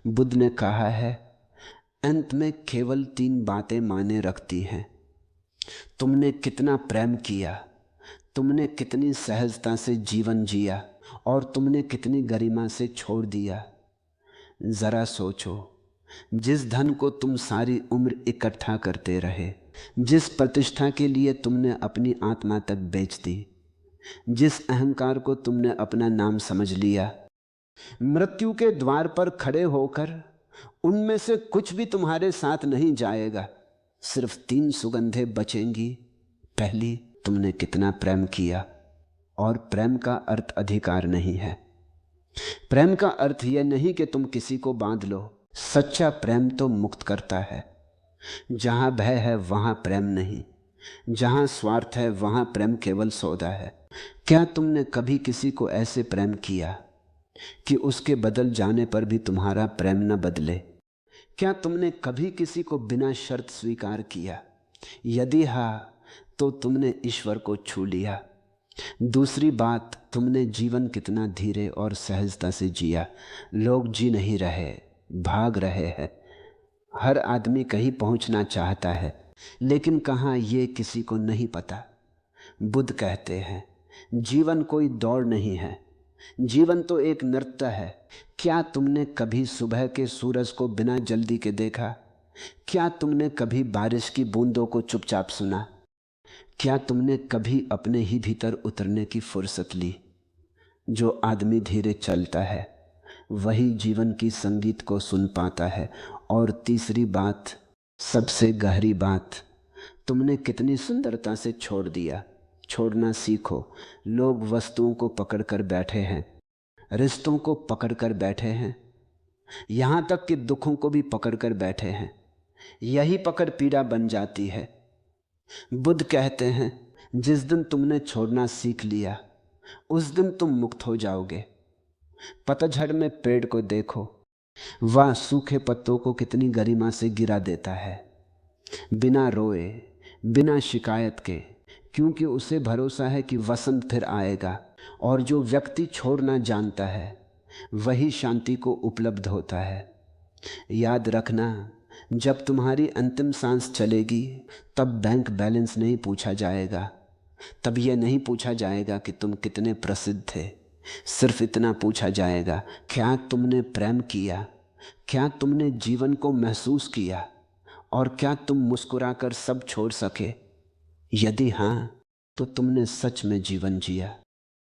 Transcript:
बुद्ध ने कहा है, अंत में केवल 3 बातें मायने रखती हैं। तुमने कितना प्रेम किया, तुमने कितनी सहजता से जीवन जिया, और तुमने कितनी गरिमा से छोड़ दिया। जरा सोचो, जिस धन को तुम सारी उम्र इकट्ठा करते रहे, जिस प्रतिष्ठा के लिए तुमने अपनी आत्मा तक बेच दी, जिस अहंकार को तुमने अपना नाम समझ लिया, मृत्यु के द्वार पर खड़े होकर उनमें से कुछ भी तुम्हारे साथ नहीं जाएगा। सिर्फ 3 सुगंधें बचेंगी। पहली, तुमने कितना प्रेम किया। और प्रेम का अर्थ अधिकार नहीं है। प्रेम का अर्थ यह नहीं कि तुम किसी को बांध लो। सच्चा प्रेम तो मुक्त करता है। जहां भय है वहां प्रेम नहीं, जहां स्वार्थ है वहां प्रेम केवल सौदा है। क्या तुमने कभी किसी को ऐसे प्रेम किया कि उसके बदल जाने पर भी तुम्हारा प्रेम न बदले? क्या तुमने कभी किसी को बिना शर्त स्वीकार किया? यदि हाँ, तो तुमने ईश्वर को छू लिया। दूसरी बात, तुमने जीवन कितना धीरे और सहजता से जिया। लोग जी नहीं रहे, भाग रहे हैं। हर आदमी कहीं पहुंचना चाहता है, लेकिन कहाँ ये किसी को नहीं पता। बुद्ध कहते हैं, जीवन कोई दौड़ नहीं है, जीवन तो एक नृत्य है। क्या तुमने कभी सुबह के सूरज को बिना जल्दी के देखा? क्या तुमने कभी बारिश की बूंदों को चुपचाप सुना? क्या तुमने कभी अपने ही भीतर उतरने की फुर्सत ली? जो आदमी धीरे चलता है वही जीवन की संगीत को सुन पाता है। और तीसरी बात, सबसे गहरी बात, तुमने कितनी सुंदरता से छोड़ दिया। छोड़ना सीखो। लोग वस्तुओं को पकड़कर बैठे हैं, रिश्तों को पकड़कर बैठे हैं, यहां तक कि दुखों को भी पकड़कर बैठे हैं। यही पकड़ पीड़ा बन जाती है। बुद्ध कहते हैं, जिस दिन तुमने छोड़ना सीख लिया उस दिन तुम मुक्त हो जाओगे। पतझड़ में पेड़ को देखो, वह सूखे पत्तों को कितनी गरिमा से गिरा देता है, बिना रोए, बिना शिकायत के, क्योंकि उसे भरोसा है कि वसंत फिर आएगा। और जो व्यक्ति छोड़ना जानता है वही शांति को उपलब्ध होता है। याद रखना, जब तुम्हारी अंतिम सांस चलेगी तब बैंक बैलेंस नहीं पूछा जाएगा। तब यह नहीं पूछा जाएगा कि तुम कितने प्रसिद्ध थे। सिर्फ इतना पूछा जाएगा, क्या तुमने प्रेम किया? क्या तुमने जीवन को महसूस किया? और क्या तुम मुस्कुराकर सब छोड़ सके? यदि हाँ, तो तुमने सच में जीवन जिया।